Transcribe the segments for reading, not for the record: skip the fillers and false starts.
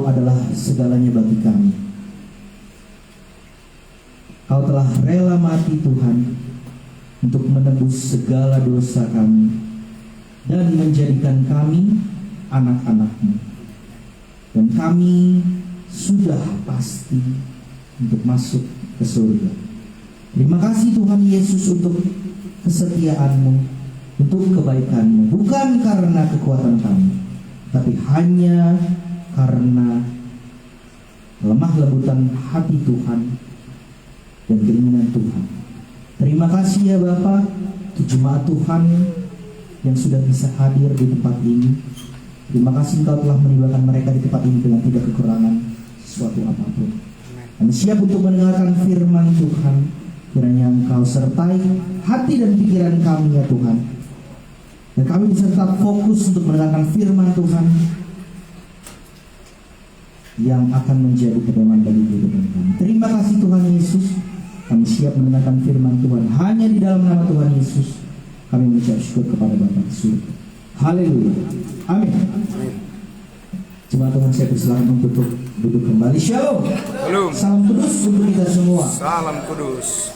adalah segalanya bagi kami. Kau telah rela mati Tuhan untuk menebus segala dosa kami dan menjadikan kami anak-anak-Mu. Dan kami sudah pasti untuk masuk ke surga. Terima kasih Tuhan Yesus untuk kesetiaan-Mu, untuk kebaikan-Mu, bukan karena kekuatan kami, tapi hanya karena lemah lembutan hati Tuhan dan keinginan Tuhan. Terima kasih ya Bapa, untuk jemaat Tuhan yang sudah bisa hadir di tempat ini. Terima kasih Engkau telah menibakan mereka di tempat ini dengan tidak kekurangan sesuatu apapun. Kami siap untuk mendengarkan firman Tuhan. Kiranya Engkau sertai hati dan pikiran kami ya Tuhan, dan kami bisa tetap fokus untuk mendengarkan firman Tuhan yang akan menjadi pedoman bagi kehidupan kami. Terima kasih Tuhan Yesus. Kami siap mendengarkan firman Tuhan. Hanya di dalam nama Tuhan Yesus kami mengucap syukur kepada Bapa di surga. Haleluya. Amin. Jemaat Tuhan, saya persilakan untuk duduk kembali. Shalom. Shalom. Salam kudus untuk kita semua. Salam kudus.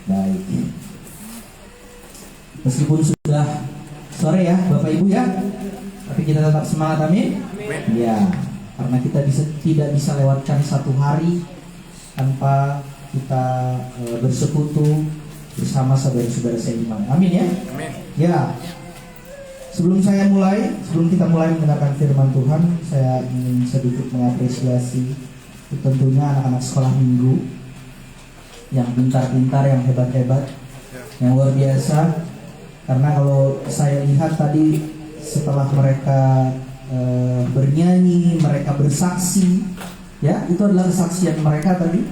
Baik. Meskipun sudah sore ya Bapak Ibu ya, tapi kita tetap semangat, amin. Ya, karena kita tidak bisa lewatkan satu hari tanpa kita bersekutu bersama saudara-saudara seiman. Amin ya. Amin. Ya. Sebelum kita mulai mendengarkan firman Tuhan, saya ingin sedikit mengapresiasi tentunya anak-anak sekolah minggu yang pintar-pintar, yang hebat-hebat, yang luar biasa. Karena kalau saya lihat tadi setelah mereka bernyanyi, mereka bersaksi, ya itu adalah kesaksian mereka tadi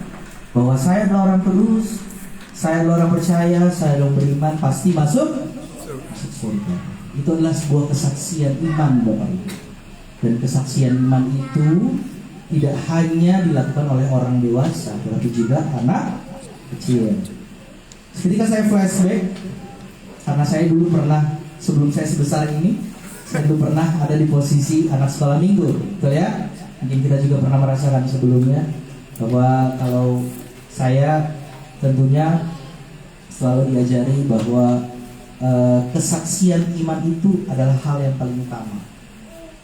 bahwa saya adalah orang kudus, saya adalah orang percaya, saya adalah beriman, pasti masuk surga. Itu adalah sebuah kesaksian iman Bapak Ibu. Dan kesaksian iman itu tidak hanya dilakukan oleh orang dewasa, tetapi juga anak kecil. Ketika saya flashback, karena saya dulu pernah, sebelum saya sebesar ini, saya dulu pernah ada di posisi anak sekolah minggu, betul ya? Mungkin kita juga pernah merasakan sebelumnya bahwa kalau saya tentunya selalu diajari bahwa kesaksian iman itu adalah hal yang paling utama.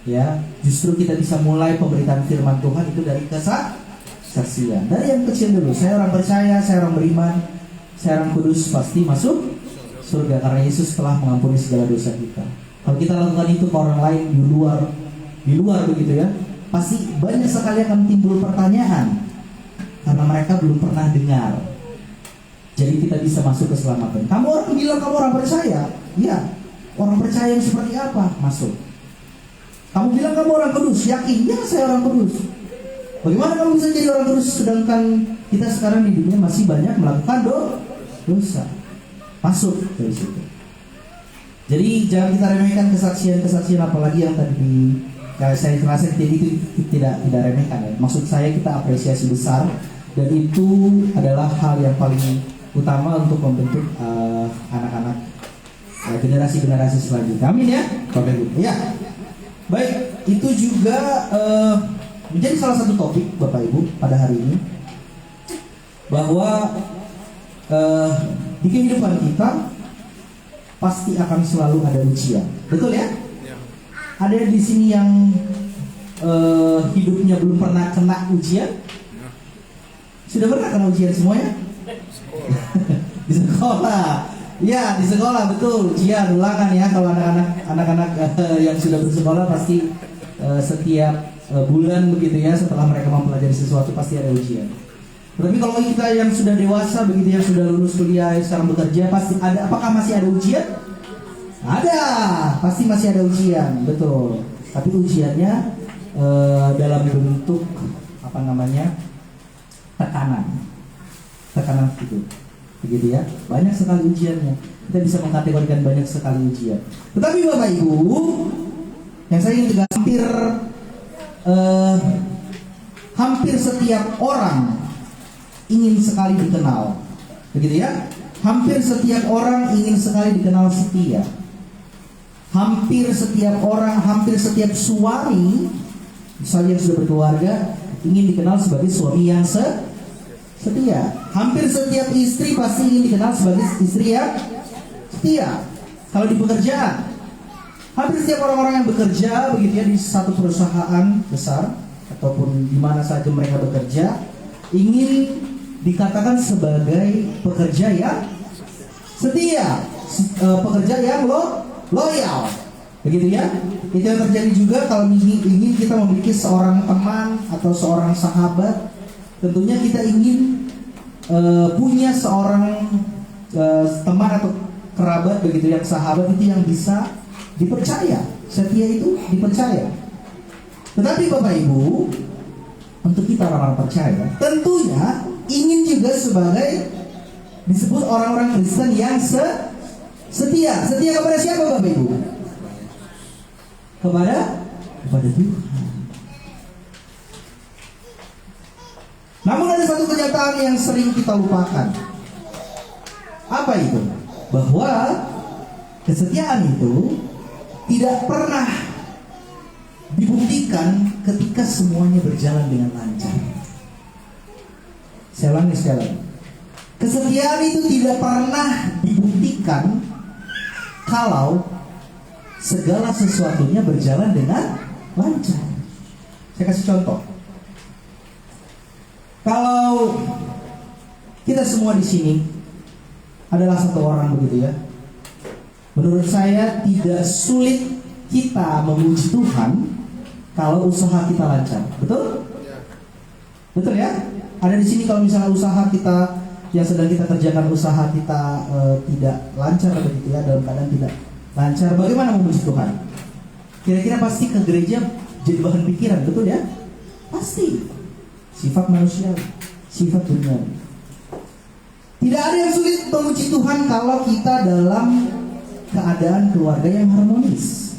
Ya, justru kita bisa mulai pemberitaan firman Tuhan itu dari kesaksian. Dari yang kecil dulu, saya orang percaya, saya orang beriman, saya orang kudus, pasti masuk surga karena Yesus telah mengampuni segala dosa kita. Kalau kita lakukan itu ke orang lain di luar begitu ya, pasti banyak sekali akan timbul pertanyaan karena mereka belum pernah dengar. Jadi kita bisa masuk keselamatan. Kamu orang bilang kamu orang percaya, ya. Orang percaya yang seperti apa? Masuk. Kamu bilang kamu orang kudus, yakin? Ya, saya orang kudus. Bagaimana kamu bisa jadi orang kudus sedangkan kita sekarang di dunia masih banyak melakukan dosa? Masuk dari situ. Jadi jangan kita remehkan kesaksian apalagi yang tadi saya rasa itu tidak remehkan ya. Maksud saya kita apresiasi besar dan itu adalah hal yang paling utama untuk membentuk anak-anak generasi-generasi selanjutnya. Amin ya. Ya. Baik, itu juga menjadi salah satu topik Bapak Ibu pada hari ini bahwa di kehidupan kita pasti akan selalu ada ujian. Betul ya? Ada di sini yang hidupnya belum pernah kena ujian? Sudah pernah kena ujian semuanya? Di sekolah, ya di sekolah betul ujian ulangan ya. Kalau anak-anak yang sudah bersekolah pasti setiap bulan begitu ya, setelah mereka mempelajari sesuatu pasti ada ujian. Tapi kalau kita yang sudah dewasa begitu, yang sudah lulus kuliah, yang sekarang bekerja, pasti ada. Apakah masih ada ujian? Ada, pasti masih ada ujian, betul. Tapi ujiannya dalam bentuk tekanan itu. Begitu ya, banyak sekali ujiannya. Kita bisa mengkategorikan banyak sekali ujian. Tetapi Bapak Ibu, yang saya ingin tegas, hampir setiap orang ingin sekali dikenal. Begitu ya, hampir setiap orang ingin sekali dikenal setia. Hampir setiap orang, hampir setiap suami Misalnya yang sudah berkeluarga ingin dikenal sebagai suami yang setia. Hampir setiap istri pasti ingin dikenal sebagai istri yang setia. Kalau di pekerjaan, hampir setiap orang-orang yang bekerja begitu ya di satu perusahaan besar ataupun di mana saja mereka bekerja ingin dikatakan sebagai pekerja yang setia, pekerja yang loyal, begitu ya. Itu yang terjadi juga kalau ingin kita memiliki seorang teman atau seorang sahabat. Tentunya kita ingin punya seorang teman atau kerabat begitu yang sahabat itu yang bisa dipercaya. Setia itu dipercaya. Tetapi Bapak Ibu, untuk kita orang-orang percaya, tentunya ingin juga sebagai disebut orang-orang Kristen yang setia. Setia kepada siapa Bapak Ibu? Kepada Tuhan. Namun ada satu kenyataan yang sering kita lupakan. Apa itu? Bahwa kesetiaan itu tidak pernah dibuktikan ketika semuanya berjalan dengan lancar. Saya ulangi sekali lagi. Kesetiaan itu tidak pernah dibuktikan kalau segala sesuatunya berjalan dengan lancar. Saya kasih contoh. Kalau kita semua di sini adalah satu orang begitu ya, menurut saya tidak sulit kita memuji Tuhan kalau usaha kita lancar. Betul? Betul ya? Ada di sini kalau misalnya usaha kita yang sedang kita kerjakan, usaha kita tidak lancar begitu ya, dalam keadaan tidak lancar, bagaimana memuji Tuhan? Kira-kira pasti ke gereja jadi bahan pikiran, betul ya? Pasti. Sifat manusia, sifat dunia. Tidak ada yang sulit memuji Tuhan kalau kita dalam keadaan keluarga yang harmonis.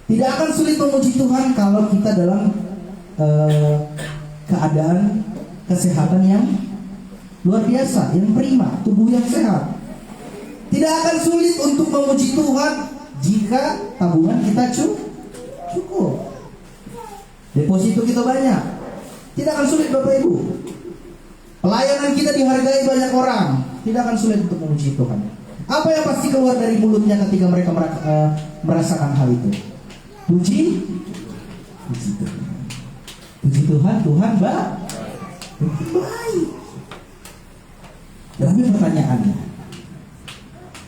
Tidak akan sulit memuji Tuhan kalau kita dalam keadaan kesehatan yang luar biasa, yang prima, tubuh yang sehat. Tidak akan sulit untuk memuji Tuhan jika tabungan kita cukup, deposito kita banyak. Tidak akan sulit Bapak Ibu. Pelayanan kita dihargai banyak orang. Tidak akan sulit untuk memuji Tuhan. Apa yang pasti keluar dari mulutnya ketika mereka merasakan hal itu? Puji Tuhan. Puji Tuhan, Tuhan baik. Tapi pertanyaannya,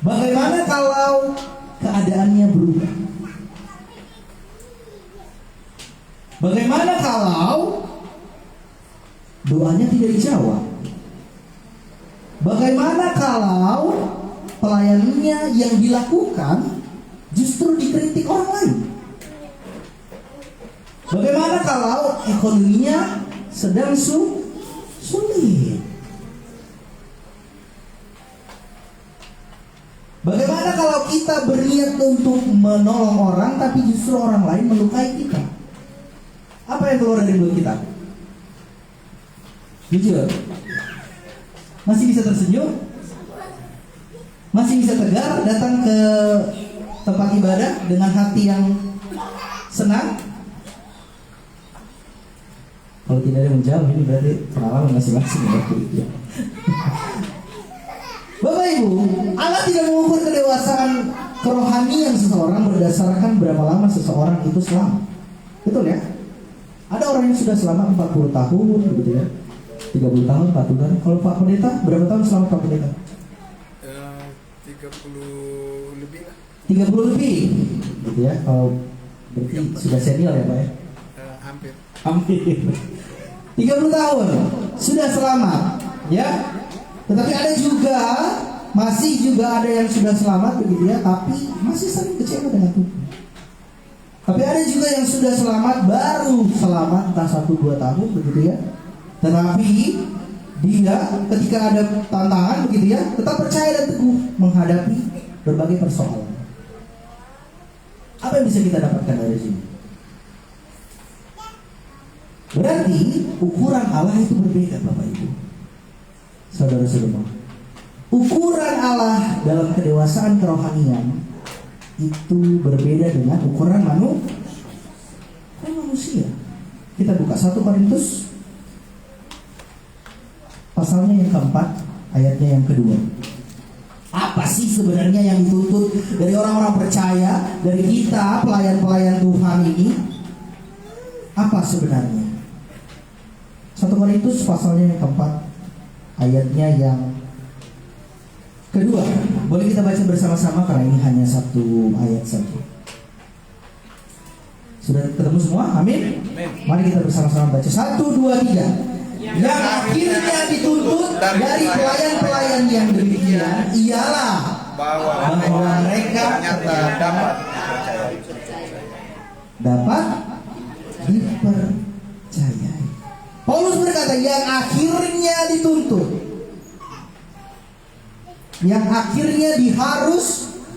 bagaimana kalau keadaannya berubah? Bagaimana kalau doanya tidak dijawab? Bagaimana kalau pelayanannya yang dilakukan justru dikritik orang lain? Bagaimana kalau ekonominya sedang sulit? Bagaimana kalau kita berniat untuk menolong orang tapi justru orang lain melukai kita? Apa yang keluar dari mulut kita? Jujur, masih bisa tersenyum? Masih bisa tegar datang ke tempat ibadah dengan hati yang senang? Kalau tidak ada yang menjawab, ini berarti pengalaman masing-masing ya. Bapak Ibu, Allah tidak mengukur kedewasaan kerohanian seseorang berdasarkan berapa lama seseorang itu selamat. Betul ya? Ada orang yang sudah selamat 40 tahun begitu ya, 30 tahun, 40 tahun. Kalau Pak Pendeta, berapa tahun selamat Pak Pendeta? 30 lebih lah. 30 lebih gitu ya. Kalau berarti sudah senior ya Pak ya? Hampir 30 tahun sudah selamat ya. Tetapi ada juga, masih juga ada yang sudah selamat begitu ya, tapi masih sering kecewa dengan Tuhan. Tapi ada juga yang sudah selamat, baru selamat entah 1-2 tahun begitu ya, tetapi dia ketika ada tantangan begitu ya, tetap percaya dan teguh menghadapi berbagai persoalan. Apa yang bisa kita dapatkan dari sini? Berarti ukuran Allah itu berbeda Bapak Ibu, saudara-saudara. Ukuran Allah dalam kedewasaan kerohanian itu berbeda dengan ukuran manusia. manusia. Kita buka 1 Korintus pasalnya yang keempat, ayatnya yang kedua. Apa sih sebenarnya yang dituntut dari orang-orang percaya, dari kita pelayan-pelayan Tuhan ini? Apa sebenarnya? 1 Korintus pasalnya yang keempat, ayatnya yang kedua. Boleh kita baca bersama-sama karena ini hanya 1 ayat saja. Sudah ketemu semua? Amin. Mari kita bersama-sama baca 1, 2, 3. Yang akhirnya dituntut dari pelayan-pelayan yang demikian ialah bahwa mereka dapat dipercayai. Paulus berkata yang akhirnya dituntut, yang akhirnya diharuskan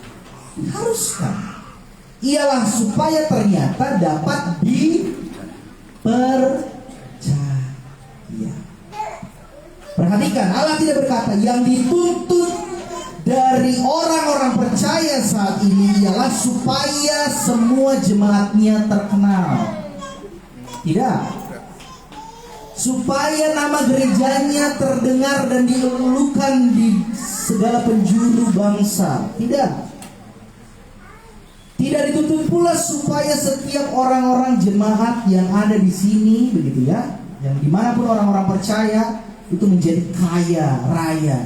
ialah supaya ternyata dapat dipercaya. Perhatikan, Allah tidak berkata yang dituntut dari orang-orang percaya saat ini ialah supaya semua jemaatnya terkenal. Tidak. Supaya nama gerejanya terdengar dan dielulukan di segala penjuru bangsa. Tidak. Tidak dituntut pula supaya setiap orang-orang jemaat yang ada di sini, begitu ya, yang dimanapun orang-orang percaya itu menjadi kaya raya.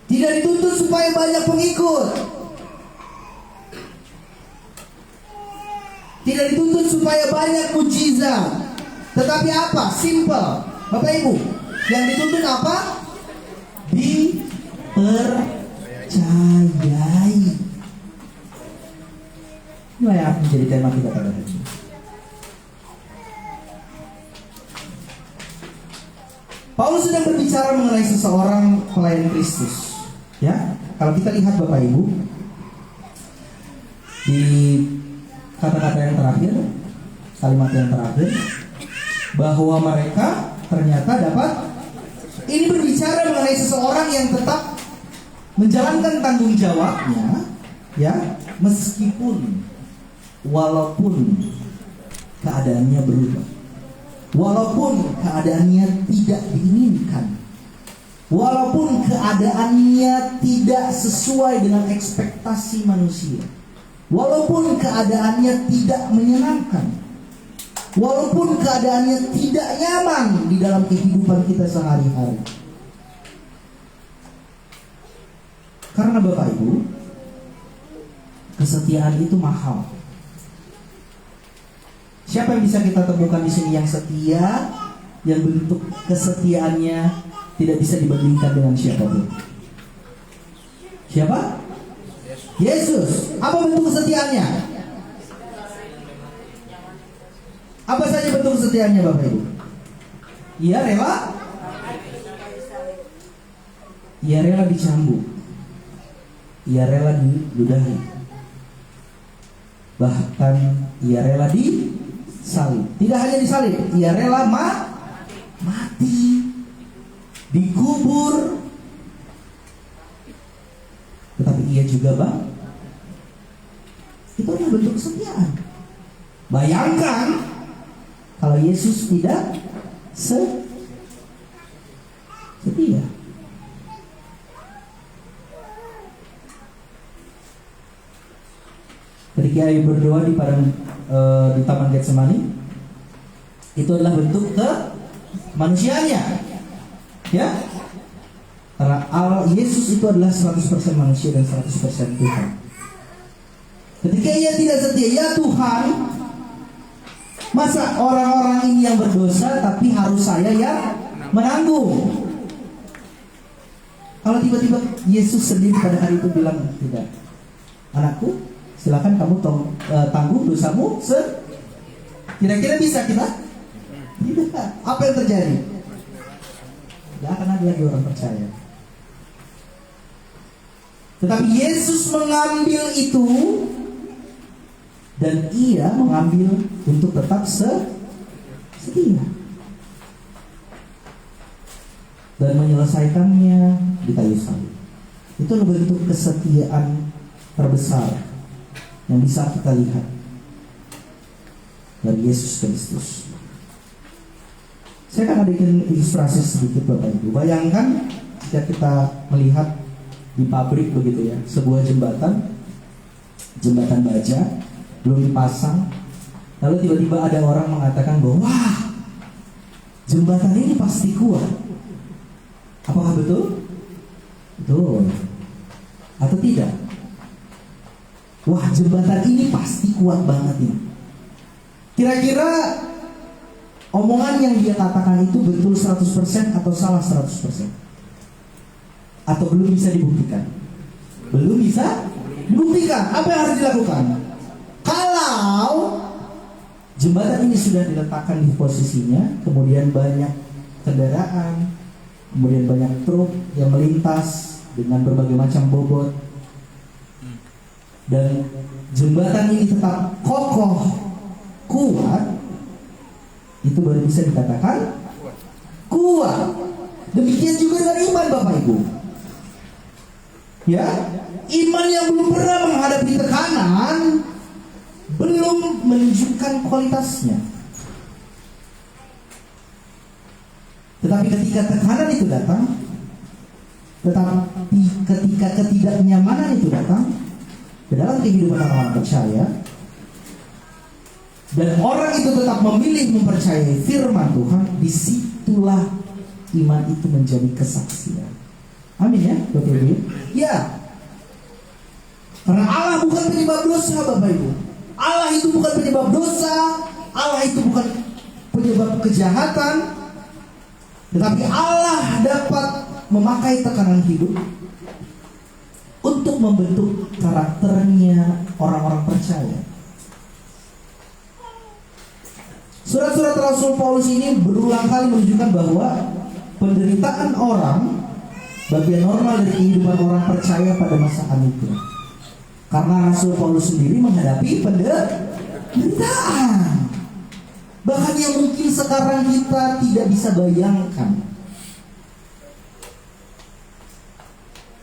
Tidak dituntut supaya banyak pengikut. Tidak dituntut supaya banyak mujizat. Tetapi apa? Simple. Bapak Ibu, yang dituntut apa? Dipercayai. Inilah yang akan menjadi tema kita pada hari ini. Paulus sedang berbicara mengenai seseorang pelayan Kristus. Ya, kalau kita lihat Bapak Ibu di kata-kata yang terakhir, kalimat yang terakhir, bahwa mereka ternyata dapat. Ini berbicara mengenai seseorang yang tetap menjalankan tanggung jawabnya, ya, meskipun walaupun keadaannya berubah, walaupun keadaannya tidak diinginkan, walaupun keadaannya tidak sesuai dengan ekspektasi manusia, walaupun keadaannya tidak menyenangkan, walaupun keadaannya tidak nyaman di dalam kehidupan kita sehari-hari. Karena Bapak Ibu, kesetiaan itu mahal. Siapa yang bisa kita temukan di sini yang setia, yang bentuk kesetiaannya tidak bisa dibandingkan dengan siapapun? Siapa? Yesus. Apa bentuk kesetiaannya? Apa saja bentuk kesetiaannya Bapak Ibu? Ia rela dicambuk. Ia rela diludahi. Bahkan ia rela disalib. Tidak hanya disalib, ia rela mati, dikubur. Tetapi ia juga itu adalah bentuk kesetiaan. Bayangkan kalau Yesus tidak setia. Ketika ia berdoa di Taman Getsemani, itu adalah bentuk kemanusiaannya, ya. Karena Yesus itu adalah 100% manusia dan 100% Tuhan. Ketika ia tidak setia, ya Tuhan, masa orang-orang ini yang berdosa tapi harus saya yang menanggung? Kalau tiba-tiba Yesus sendiri pada hari itu bilang, tidak, anakku, silakan kamu tanggung dosamu. Kira-kira bisa kita? Tidak. Apa yang terjadi? Tidak akan ada lagi orang percaya. Tetapi Yesus mengambil itu, dan ia mengambil untuk tetap setia dan menyelesaikannya di kayu salib. Itu adalah bentuk kesetiaan terbesar yang bisa kita lihat. dari Yesus Kristus. Saya akan bikin ilustrasi sedikit Bapak Ibu. Bayangkan jika kita melihat di pabrik begitu ya, sebuah jembatan baja belum dipasang, lalu tiba-tiba ada orang mengatakan bahwa wah, jembatan ini pasti kuat. Apakah betul? Betul. Atau tidak? Wah, jembatan ini pasti kuat banget ini. Kira-kira omongan yang dia katakan itu betul 100% atau salah 100%? Atau belum bisa dibuktikan? Belum bisa dibuktikan. Apa yang harus dilakukan? Kalau jembatan ini sudah diletakkan di posisinya, kemudian banyak kendaraan, kemudian banyak truk yang melintas dengan berbagai macam bobot, dan jembatan ini tetap kokoh, kuat, itu baru bisa dikatakan kuat. Demikian juga dengan iman Bapak Ibu. Ya, iman yang belum pernah menghadapi tekanan belum menunjukkan kualitasnya. Tetapi ketika tekanan itu datang, tetapi ketika ketidaknyamanan itu datang ke dalam kehidupan orang percaya, dan orang itu tetap memilih mempercayai firman Tuhan, disitulah iman itu menjadi kesaksian. Amin ya, Bapak Ibu. Ya, karena Allah bukan penyebab dosa, Bapak Ibu. Allah itu bukan penyebab dosa, Allah itu bukan penyebab kejahatan, tetapi Allah dapat memakai tekanan hidup untuk membentuk karakternya orang-orang percaya. Surat-surat Rasul Paulus ini berulang kali menunjukkan bahwa penderitaan orang bagian normal dari kehidupan orang percaya pada masa anugerah. Karena Rasul Paulus sendiri menghadapi penderitaan, bahkan yang mungkin sekarang kita tidak bisa bayangkan.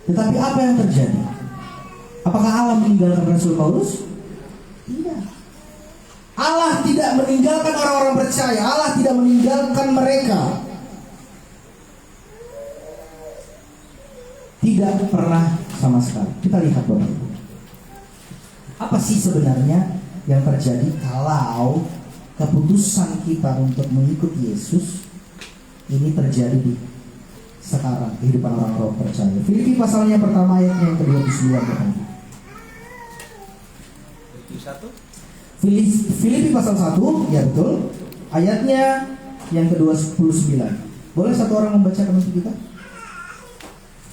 Tetapi apa yang terjadi? Apakah Allah meninggalkan Rasul Paulus? Tidak. Allah tidak meninggalkan orang-orang percaya. Allah tidak meninggalkan mereka. Tidak pernah sama sekali. Kita lihat Bapak Ibu. Apa sih sebenarnya yang terjadi kalau keputusan kita untuk mengikut Yesus ini terjadi di sekarang kehidupan orang-orang percaya? Filipi pasalnya pertama ayatnya yang ke-29. Filipi pasal 1, ya betul, ayatnya yang ke-29. Boleh satu orang membacakan untuk kita?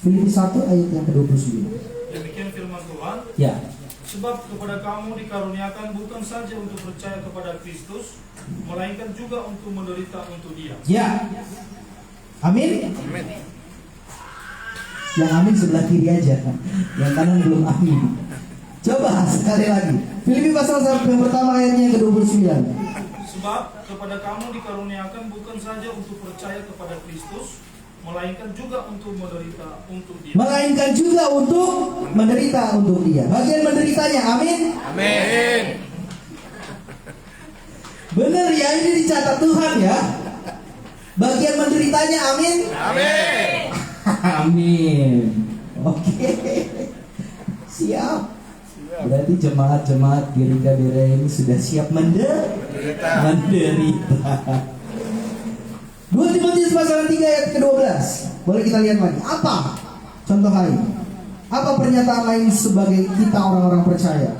Filipi 1 ayat yang ke-29. Demikian firman Tuhan. Ya. Sebab kepada kamu dikaruniakan bukan saja untuk percaya kepada Kristus, melainkan juga untuk menderita untuk Dia. Ya. Amin. Amin. Yang amin sebelah kiri aja, yang kanan belum amin. Coba sekali lagi. Filipi pasal 1 yang pertama ayatnya yang ke-29. Sebab kepada kamu dikaruniakan bukan saja untuk percaya kepada Kristus, melainkan juga untuk menderita untuk Dia. Melainkan juga untuk menderita untuk Dia. Bagian menderitanya, amin. Amin. Benar ya, ini dicatat Tuhan ya. Bagian menderitanya, amin. Amin. Amin. Oke. Siap. Berarti jemaat-jemaat Gerindra ini sudah siap menderita. 2 Timotius pasal 3 ayat ke-12. Boleh kita lihat lagi. Apa contoh lain? Apa pernyataan lain sebagai kita orang-orang percaya?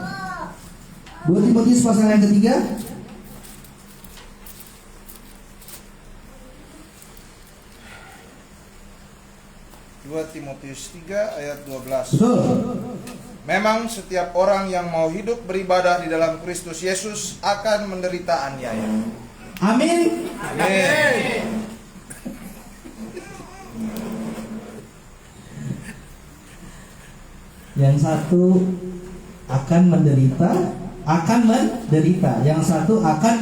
2 Timotius pasal yang ketiga. Timotius 3 ayat 12. Betul. Memang setiap orang yang mau hidup beribadah di dalam Kristus Yesus akan menderita aniaya. Amin. Amin. Yang satu akan menderita. Yang satu akan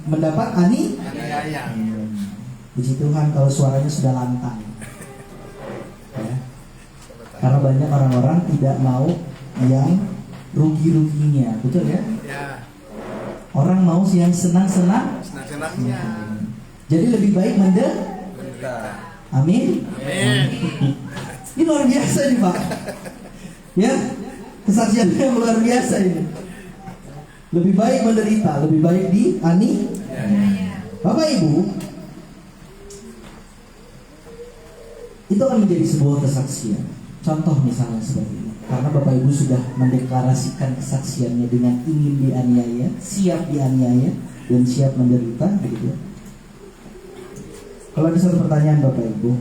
mendapat aniaya. Puji Tuhan kalau suaranya sudah lantang. Ya. Karena banyak orang-orang tidak mau yang rugi-ruginya, betul ya? Ya. Orang mau yang senang-senang. Senang-senangnya. Jadi lebih baik Menderita. Amin. Amin. Ini luar biasa nih Pak. Ya, kesaksiannya yang luar biasa ini. Lebih baik menderita, lebih baik Bapak Ibu, itu akan menjadi sebuah kesaksian. Contoh misalnya seperti ini. Karena Bapak Ibu sudah mendeklarasikan kesaksiannya dengan ingin dianiaya, siap dianiaya, dan siap menderita, begitu ya. Kalau ada satu pertanyaan Bapak Ibu,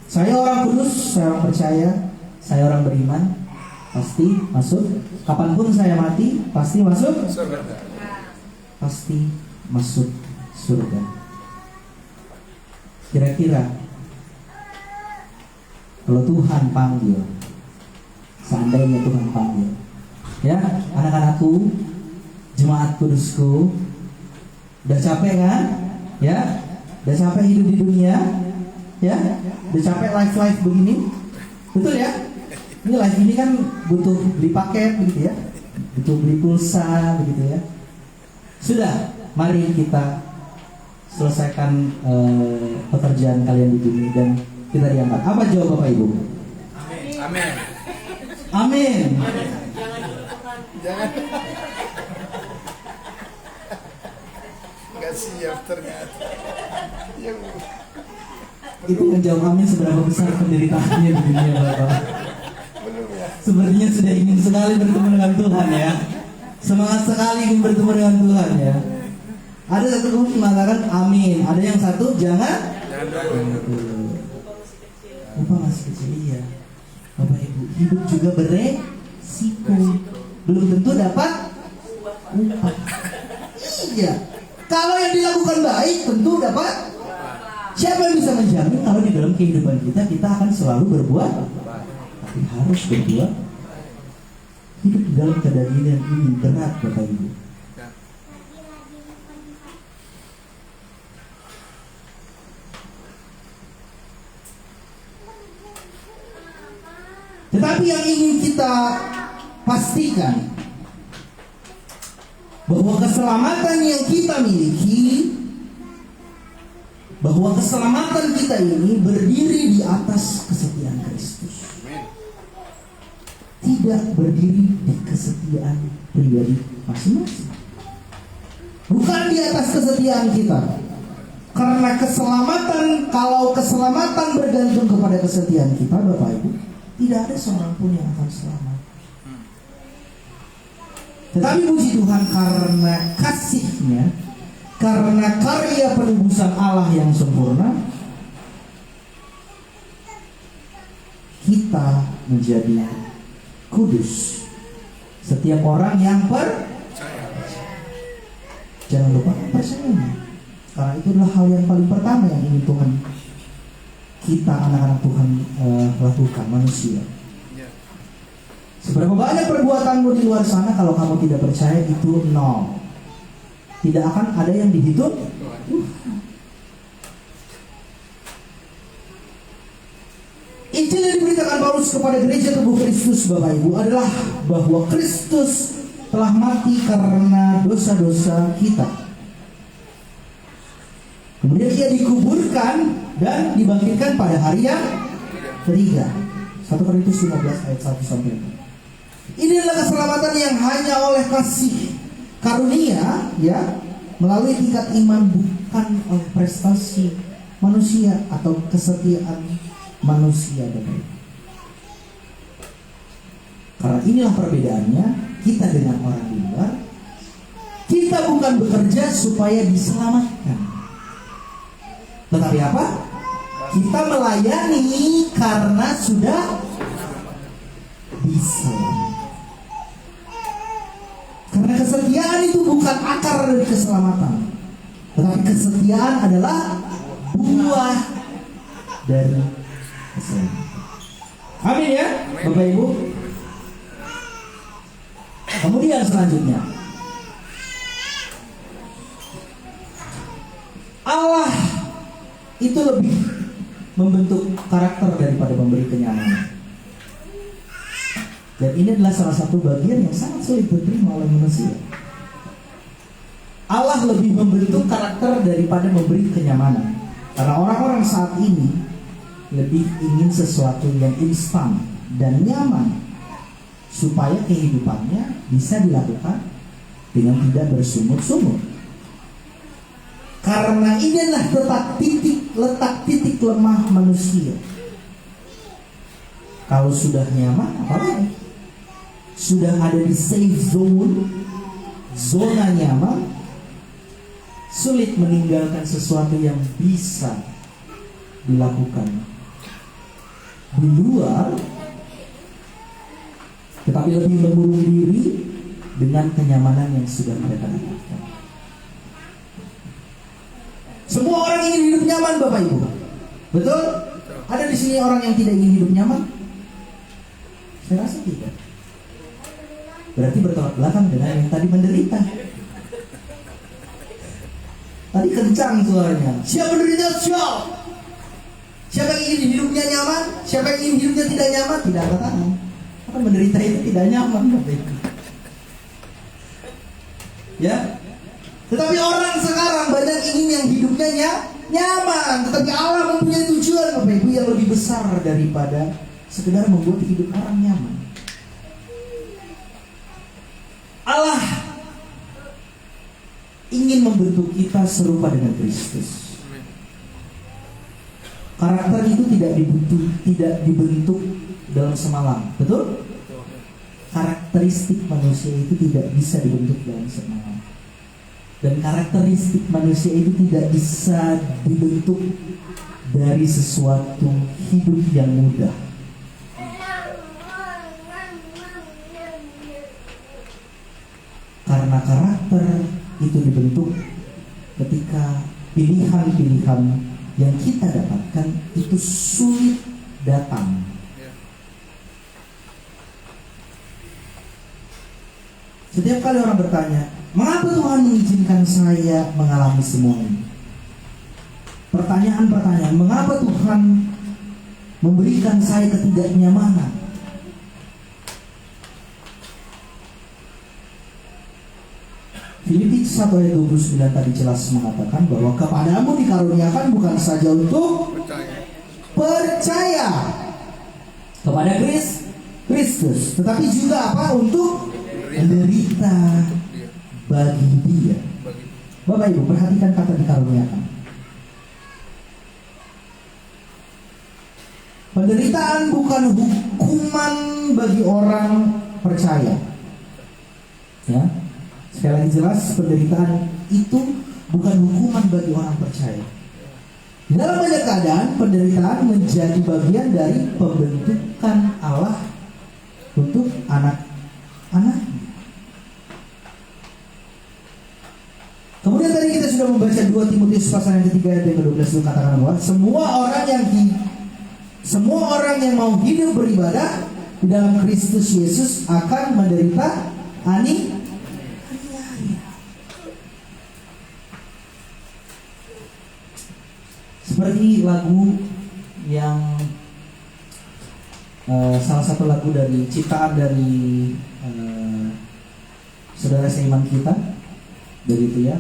saya orang kudus, saya orang percaya, saya orang beriman, pasti masuk. Kapanpun saya mati, pasti masuk. Pasti masuk surga. Kira-kira kalau Tuhan panggil, seandainya Tuhan panggil, ya anak-anakku, jemaat kudusku, udah capek kan? Ya, udah capek hidup di dunia, ya, udah capek live begini, betul ya? Ini live ini kan butuh beli paket begitu ya, butuh beli pulsa begitu ya. Sudah, mari kita selesaikan pekerjaan kalian di sini dan kita diangkat. Apa jawab Bapak Ibu? Amin. Amin. Jangan. Nggak siap ternyata. Itu menjawab amin seberapa besar penderitaannya di dunia Bapak. Belum ya. Sepertinya sudah ingin sekali bertemu dengan Tuhan ya. Semangat sekali ingin bertemu dengan Tuhan ya. Ada satu grup mengatakan amin, ada yang satu jangan. Lupa masih kecil ya. Bapak Ibu, hidup juga beresiko. Belum tentu dapat upah. Iya. Kalau yang dilakukan baik tentu dapat. Siapa yang bisa menjamin kalau di dalam kehidupan kita akan selalu berbuat? Tapi harus berbuat. Hidup di dalam kedagingan ini berat Bapak Ibu. Tetapi yang ingin kita pastikan bahwa keselamatan yang kita miliki, bahwa keselamatan kita ini berdiri di atas kesetiaan Kristus. Tidak berdiri di kesetiaan pribadi masing-masing. Bukan di atas kesetiaan kita. Karena keselamatan, kalau keselamatan bergantung kepada kesetiaan kita Bapak Ibu, tidak ada seorang pun yang akan selamat. Tetapi puji Tuhan karena kasih-Nya, karena karya penebusan Allah yang sempurna, kita menjadi kudus. Setiap orang yang percaya, jangan lupa percaya. Karena itu adalah hal yang paling pertama yang ingin Tuhan, kita anak-anak Tuhan lakukan, manusia. Seberapa banyak perbuatanmu di luar sana, kalau kamu tidak percaya itu nol. Tidak akan ada yang dihitung. Injil yang diberitakan Paulus kepada gereja tubuh Kristus Bapak Ibu adalah bahwa Kristus telah mati karena dosa-dosa kita. Kemudian ia dikuburkan dan dibangkitkan pada hari yang ketiga. 1 Korintus 15 ayat 1 sampai 4. Ini adalah keselamatan yang hanya oleh kasih karunia, ya, melalui tingkat iman, bukan oleh prestasi manusia atau kesetiaan manusia. Karena inilah perbedaannya kita dengan orang di luar. Kita bukan bekerja supaya diselamatkan, tetapi apa? Kita melayani karena sudah diselamatkan. Karena kesetiaan itu bukan akar dari keselamatan, tetapi kesetiaan adalah buah dari keselamatan. Amin ya Bapak Ibu. Kemudian selanjutnya, Allah itu lebih membentuk karakter daripada memberi kenyamanan. Dan ini adalah salah satu bagian yang sangat sulit diterima oleh manusia. Allah lebih membentuk karakter daripada memberi kenyamanan. Karena orang-orang saat ini lebih ingin sesuatu yang instan dan nyaman, supaya kehidupannya bisa dilakukan dengan tidak bersungut-sungut. Karena inilah letak titik lemah manusia. Kalau sudah nyaman, apalagi? Sudah ada di safe zone, zona nyaman, sulit meninggalkan sesuatu yang bisa dilakukan di luar, tetapi lebih mengurung diri dengan kenyamanan yang sudah mereka dapatkan. Semua orang ingin hidup nyaman, Bapak Ibu. Betul? Ada di sini orang yang tidak ingin hidup nyaman? Saya rasa tidak. Berarti bertolak belakang dengan yang tadi menderita. Tadi kencang suaranya. Siapa menderita? Siapa yang ingin hidupnya nyaman? Siapa yang ingin hidupnya tidak nyaman? Tidak ada tangan. Apa menderita itu tidak nyaman, Bapak Ibu? Ya. Tetapi orang sekarang banyak ingin yang hidupnya nyaman. Tetapi Allah mempunyai tujuan, Bapak Ibu, yang lebih besar daripada sekedar membuat hidup orang nyaman. Allah ingin membentuk kita serupa dengan Kristus. Karakter itu tidak dibentuk dalam semalam, betul? Karakteristik manusia itu tidak bisa dibentuk dalam semalam. Dan karakteristik manusia itu tidak bisa dibentuk dari sesuatu hidup yang mudah. Karena karakter itu dibentuk ketika pilihan-pilihan yang kita dapatkan itu sulit datang. Setiap kali orang bertanya, mengapa Tuhan mengizinkan saya mengalami semua ini? Pertanyaan-pertanyaan, mengapa Tuhan memberikan saya ketidaknyamanan? Filipi 1 ayat 29 tadi jelas mengatakan bahwa kepadamu dikaruniakan bukan saja untuk percaya kepada Kristus, tetapi juga apa? Untuk menderita bagi Dia. Bapak Ibu, perhatikan kata dikaruniakan. Penderitaan bukan hukuman bagi orang percaya. Ya. Sekali lagi jelas, penderitaan itu bukan hukuman bagi orang percaya. Dalam banyak keadaan, penderitaan menjadi bagian dari pembentukan Allah untuk anak-anak. Kemudian tadi kita sudah membaca 2 Timotius pasal yang ketiga ayat yang ke-12 itu katakan bahwa semua orang yang mau hidup beribadah di dalam Kristus Yesus akan menderita aniaya. Seperti lagu yang salah satu lagu dari ciptaan dari saudara seiman kita dari itu ya,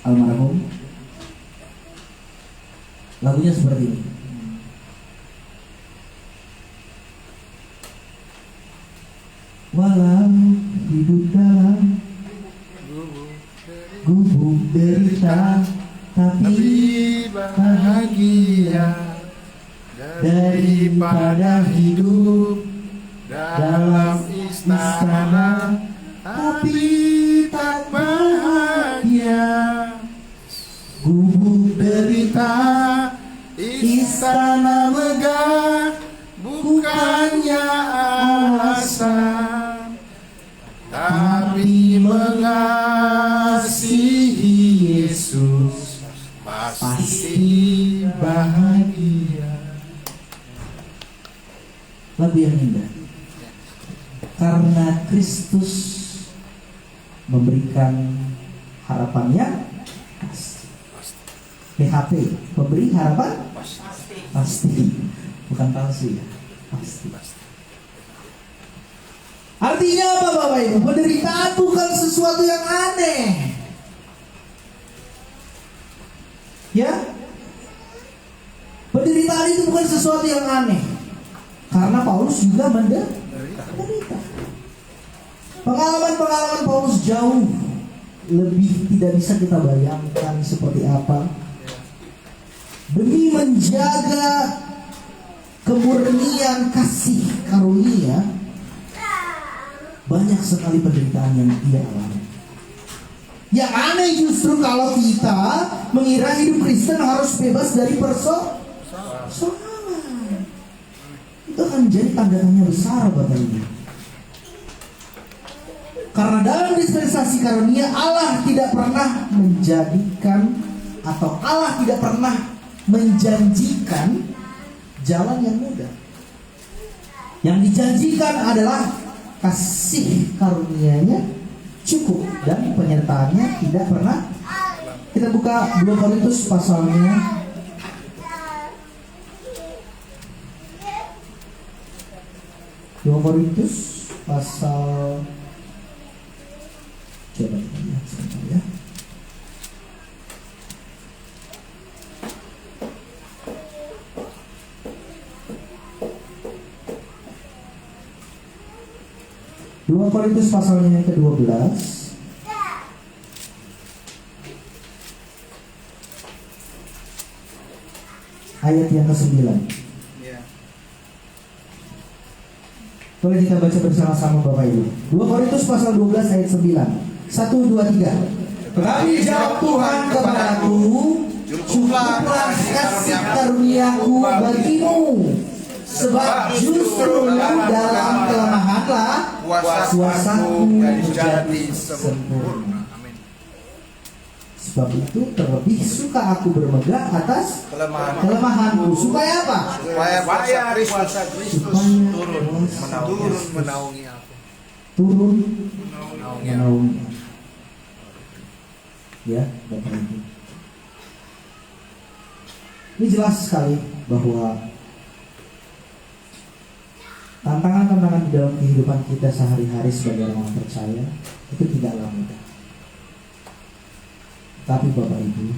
almarhum. Lagunya seperti ini. Walau hidup dalam gubuk derita, tapi bahagia daripada hidup dalam istana, tapi tak bahagia. Gubuk derita, istana megah, bukannya alasan, tapi mengasihi Yesus pasti bahagia. Lagu yang indah. Karena Kristus memberikan harapannya pasti. PHP, memberi harapan pasti. Bukan palsu ya, pasti. Artinya apa Bapak Ibu? Penderitaan bukan sesuatu yang aneh. Ya, penderitaan itu bukan sesuatu yang aneh, karena Paulus juga menderita. Pengalaman-pengalaman Paulus jauh lebih tidak bisa kita bayangkan seperti apa. Demi menjaga kemurnian kasih karunia, banyak sekali penderitaan yang ia alami. Yang aneh justru kalau kita mengira hidup Kristen harus bebas dari persoalan. Itu akan menjadi tanda tanya besar Bapak Ibu. Karena dalam dispensasi karunia Allah tidak pernah menjadikan atau Allah tidak pernah menjanjikan jalan yang mudah. Yang dijanjikan adalah kasih karunia-Nya cukup dan penyertaannya tidak pernah. Kita buka 2 Korintus pasalnya 2 Korintus pasal, coba kita lihat sebentar ya. Dua Korintus pasalnya yang ke-12 ayat yang ke-9. Boleh kita baca bersama-sama Bapak Ibu. 2 Korintus pasal 12 ayat 9. 1, 2, 3. Tetapi jawab Tuhan kepadaku, cukuplah kasih karuniaku bagimu, sebab justru dalam kelemahanlah kuasaku menjadi sempurna. Sebab itu terlebih suka aku bermegah atas kelemahanku. Supaya apa? Supaya kuasa Kristus turun menaungi aku. Turun menaungi. Ya, Bapak Ibu. Ini jelas sekali bahwa tantangan-tantangan di dalam kehidupan kita sehari-hari sebagai orang percaya itu tidaklah mudah. Tapi Bapak Ibu,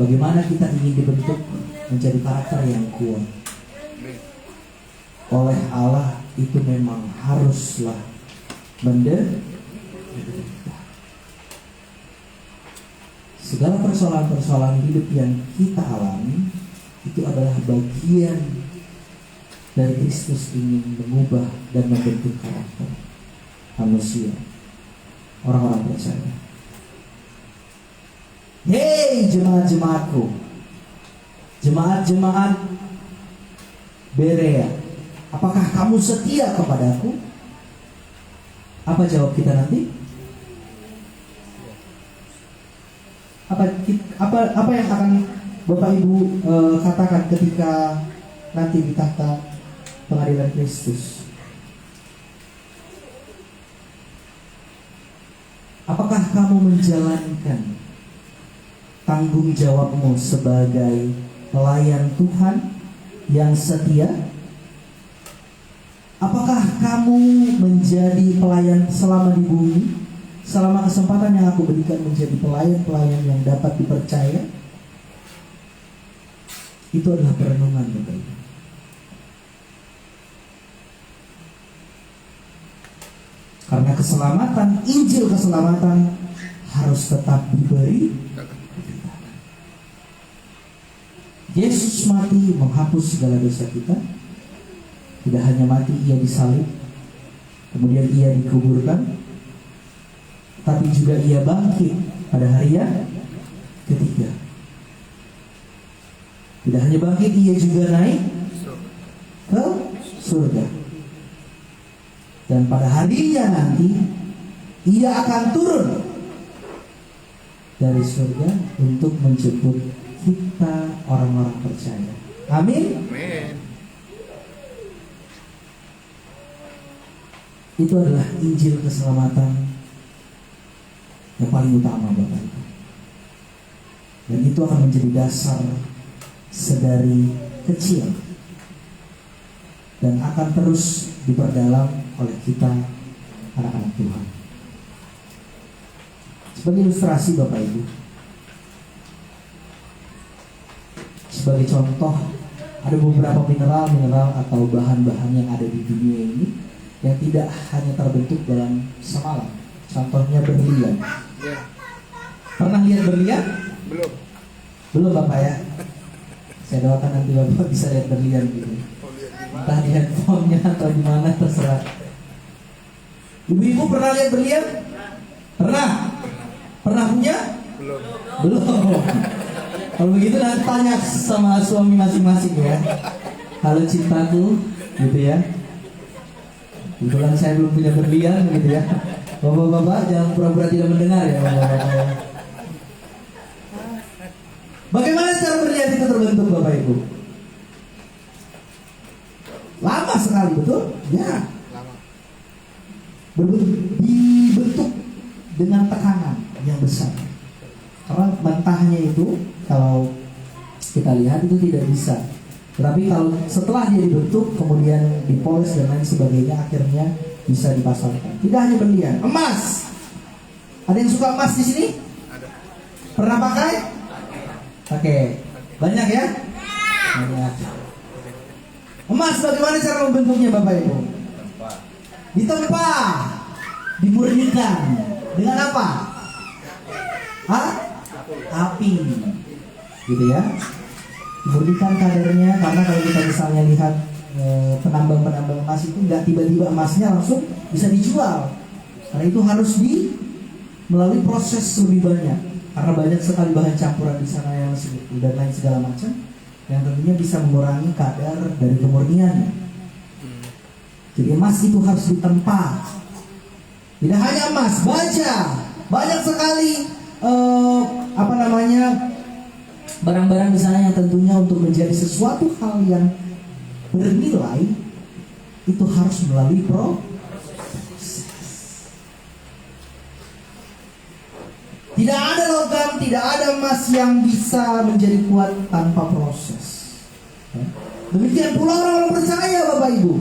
bagaimana kita ingin dibentuk menjadi karakter yang kuat oleh Allah, itu memang haruslah menderita. Segala persoalan-persoalan hidup yang kita alami itu adalah bagian dari Kristus ingin mengubah dan membentuk karakter manusia, orang-orang percaya. Hei jemaat-jemaatku, jemaat-jemaat Berea, apakah kamu setia kepadaku? Apa jawab kita nanti? Apa yang akan Bapak Ibu katakan ketika nanti di tahta pengadilan Kristus? Apakah kamu menjalankan tanggung jawabmu sebagai pelayan Tuhan yang setia? Apakah kamu menjadi pelayan selama di bumi, selama kesempatan yang aku berikan menjadi pelayan-pelayan yang dapat dipercaya? Itu adalah perenungan Bapak Ibu. Karena keselamatan, Injil keselamatan harus tetap diberi. Yesus mati menghapus segala dosa kita. Tidak hanya mati, ia disalib, kemudian ia dikuburkan, tapi juga ia bangkit pada hari yang ketiga. Tidak hanya bangkit, ia juga naik ke surga. Dan pada harinya nanti ia akan turun dari surga untuk menjemput kita orang-orang percaya. Amin. Itu adalah Injil keselamatan yang paling utama Bapak Ibu. Dan itu akan menjadi dasar sedari kecil dan akan terus diperdalam oleh kita anak-anak Tuhan. Sebagai ilustrasi Bapak Ibu, Sebagai contoh, ada beberapa mineral atau bahan-bahan yang ada di dunia ini yang tidak hanya terbentuk dalam semalam. Contohnya berlian. Ya, Pernah lihat berlian? belum. Belum Bapak ya? Saya doakan nanti Bapak bisa lihat berlian gitu. Entah di handphonenya atau di mana terserah. Ibu-ibu pernah lihat berlian? Pernah? Pernah punya? Belum. Belum. Kalau begitu nanti tanya sama suami masing-masing ya. Kalau cintaku, gitu ya. Kebetulan saya belum punya berlian, gitu ya. Bapak-bapak jangan pura-pura tidak mendengar ya, bapak-bapak. Bagaimana cara berlian itu terbentuk, Bapak Ibu? Lama sekali, betul? Ya. Lama. Dibentuk dengan tekanan yang besar. Karena mentahnya itu kalau kita lihat itu tidak bisa. Tetapi kalau setelah dia dibentuk kemudian dipoles dan lain sebagainya akhirnya bisa dipasarkan. Tidak hanya berlian, emas. Ada yang suka emas di sini? Ada. Pernah pakai? Pakai. Banyak ya? Banyak. Emas bagaimana cara membentuknya Bapak Ibu? Ditempa, dimurnikan. Dengan apa? Hah? Api. Gitu ya. Dimurnikan kadarnya, karena kalau kita misalnya lihat penambang-penambang emas itu nggak tiba-tiba emasnya langsung bisa dijual. Karena itu harus melalui proses lebih banyak. Karena banyak sekali bahan campuran di sana yang dan lain segala macam yang tentunya bisa mengurangi kadar dari kemurniannya. Jadi emas itu harus ditempa. Tidak hanya emas, baja, banyak sekali barang-barang di sana yang tentunya untuk menjadi sesuatu hal yang bernilai itu harus melalui proses. Tidak ada logam, tidak ada emas yang bisa menjadi kuat tanpa proses. Demikian pula orang-orang percaya, Bapak Ibu.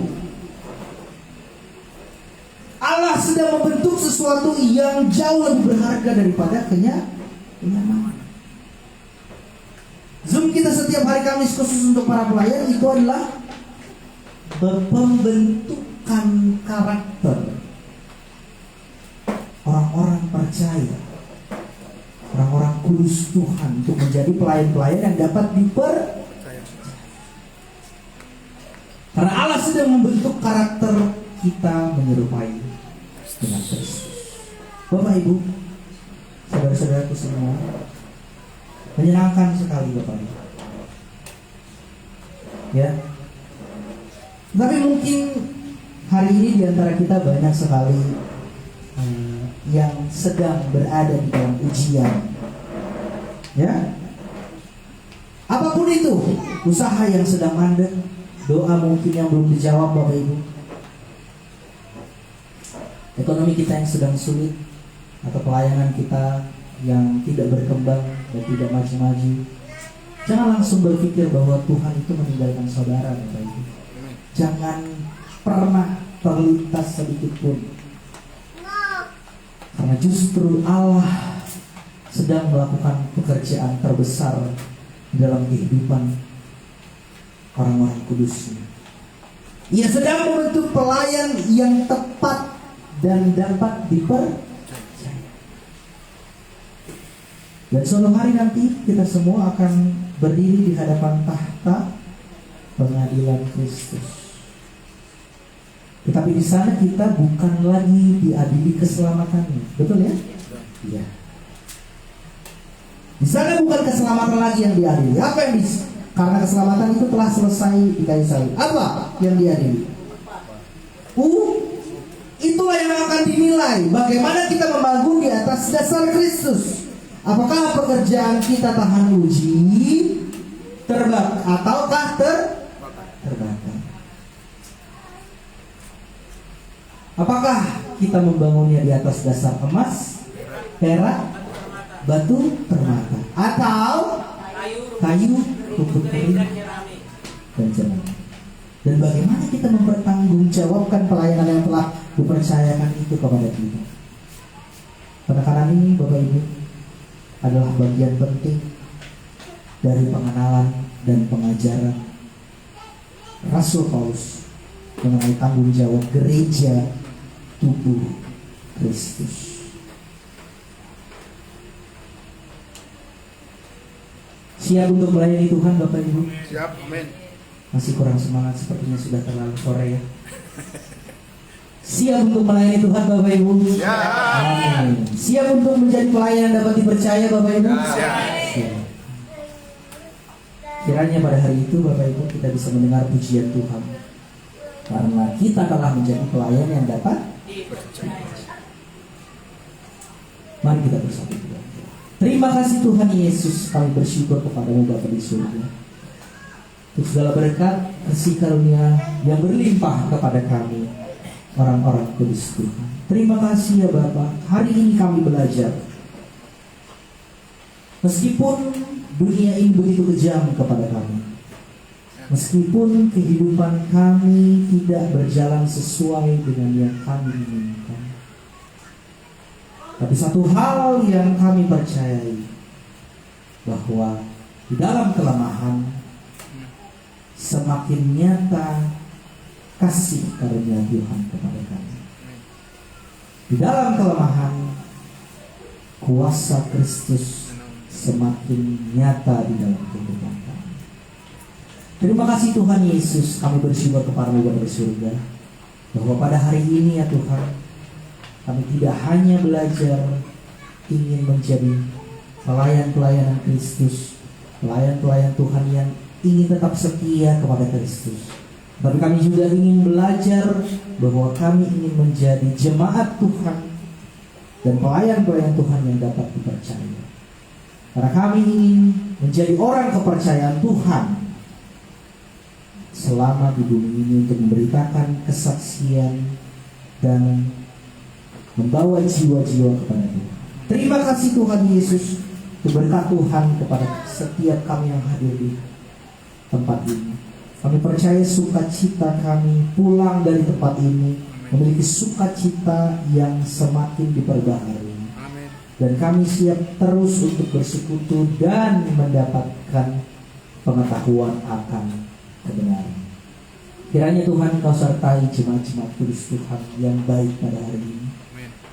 Allah sedang membentuk sesuatu yang jauh lebih berharga daripada kenyamanan. Zoom kita setiap hari Kamis khusus untuk para pelayan itu adalah pembentukan karakter orang-orang percaya, orang-orang kudus Tuhan untuk menjadi pelayan-pelayan yang dapat dipercaya. Karena Allah sedang membentuk karakter kita menyerupai dengan Kristus. Bapak Ibu, saudara-saudaraku semua, menyenangkan sekali Bapak Ibu. Ya. Tapi mungkin hari ini di antara kita banyak sekali yang sedang berada di dalam ujian. Ya. Apapun itu, usaha yang sedang mandek, doa mungkin yang belum dijawab Bapak Ibu, ekonomi kita yang sedang sulit, atau pelayanan kita yang tidak berkembang dan tidak maju-maju. Jangan langsung berpikir bahwa Tuhan itu meninggalkan saudara, Bapak Ibu. Jangan pernah terlintas sedikit pun, karena justru Allah sedang melakukan pekerjaan terbesar dalam kehidupan orang-orang kudusnya. Ia sedang membentuk pelayan yang tepat dan dapat dipercaya. Dan suatu hari nanti kita semua akan berdiri di hadapan tahta pengadilan Kristus. Tetapi di sana kita bukan lagi diadili keselamatannya, betul ya? Iya. Di sana bukan keselamatan lagi yang diadili. Apa yang karena keselamatan itu telah selesai di kayu salib. Apa yang diadili? Itulah yang akan dinilai. Bagaimana kita membangun di atas dasar Kristus. Apakah pekerjaan kita tahan uji, terbakar, ataukah terbakar? Apakah kita membangunnya di atas dasar emas, perak, batu permata, atau kayu, rumput kering, dan jerami? Dan bagaimana kita mempertanggungjawabkan pelayanan yang telah dipercayakan itu kepada kita? Penekanan ini Bapak Ibu adalah bagian penting dari pengenalan dan pengajaran Rasul Paulus mengenai tanggung jawab gereja tubuh Kristus. Siap untuk melayani Tuhan Bapak Ibu? Siap, amin. Masih kurang semangat, sepertinya sudah terlalu sore ya. Siap untuk melayani Tuhan Bapak Ibu? Siap. Amin. Siap untuk menjadi pelayan yang dapat dipercaya Bapak Ibu? Siap. Siap. Kiranya pada hari itu Bapak Ibu kita bisa mendengar pujian Tuhan, karena kita telah menjadi pelayan yang dapat dipercaya. Mari kita bersatu. Terima kasih Tuhan Yesus, kami bersyukur kepadamu Bapa di surga untuk segala berkat kasih karunia yang berlimpah kepada kami, orang-orang kudus Tuhan. Terima kasih ya Bapa, hari ini kami belajar. Meskipun dunia ini begitu kejam kepada kami, meskipun kehidupan kami tidak berjalan sesuai dengan yang kami inginkan, tapi satu hal yang kami percayai, bahwa di dalam kelemahan semakin nyata kasih karunia Tuhan kepada kami. Di dalam kelemahan kuasa Kristus semakin nyata di dalam kehidupan kami. Terima kasih Tuhan Yesus, kami bersyukur kepada-Mu Bapa di surga, bahwa pada hari ini ya Tuhan, kami tidak hanya belajar ingin menjadi pelayan-pelayan Kristus, pelayan-pelayan Tuhan yang ingin tetap setia kepada Kristus, tapi kami juga ingin belajar bahwa kami ingin menjadi jemaat Tuhan dan pelayan-pelayan Tuhan yang dapat dipercaya. Karena kami ingin menjadi orang kepercayaan Tuhan selama di bumi ini untuk memberitakan kesaksian dan membawa jiwa-jiwa kepada Tuhan. Terima kasih Tuhan Yesus untuk berkat Tuhan kepada setiap kami yang hadir di tempat ini. Kami percaya sukacita kami pulang dari tempat ini memiliki sukacita yang semakin diperbaharui. Amin. Dan kami siap terus untuk bersekutu dan mendapatkan pengetahuan akan kebenaran. Kiranya Tuhan Kau sertai jemaat-jemaat kudus Tuhan yang baik pada hari ini.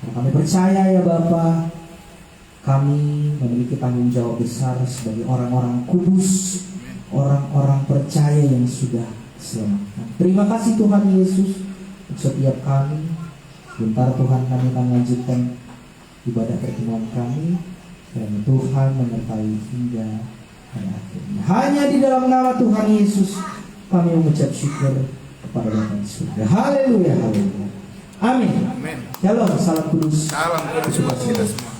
Kami percaya ya Bapa, kami memiliki tanggung jawab besar sebagai orang-orang kudus, orang-orang percaya yang sudah diselamatkan. Terima kasih Tuhan Yesus untuk setiap kami. Sebentar Tuhan kami akan lanjutkan ibadah pertemuan kami, dan Tuhan menyertai hingga pada akhirnya. Hanya di dalam nama Tuhan Yesus kami mengucap syukur kepada Bapa di surga. Haleluya, haleluya. Amin. Amin. Shalom, salam kudus. Salam kudus buat kita semua.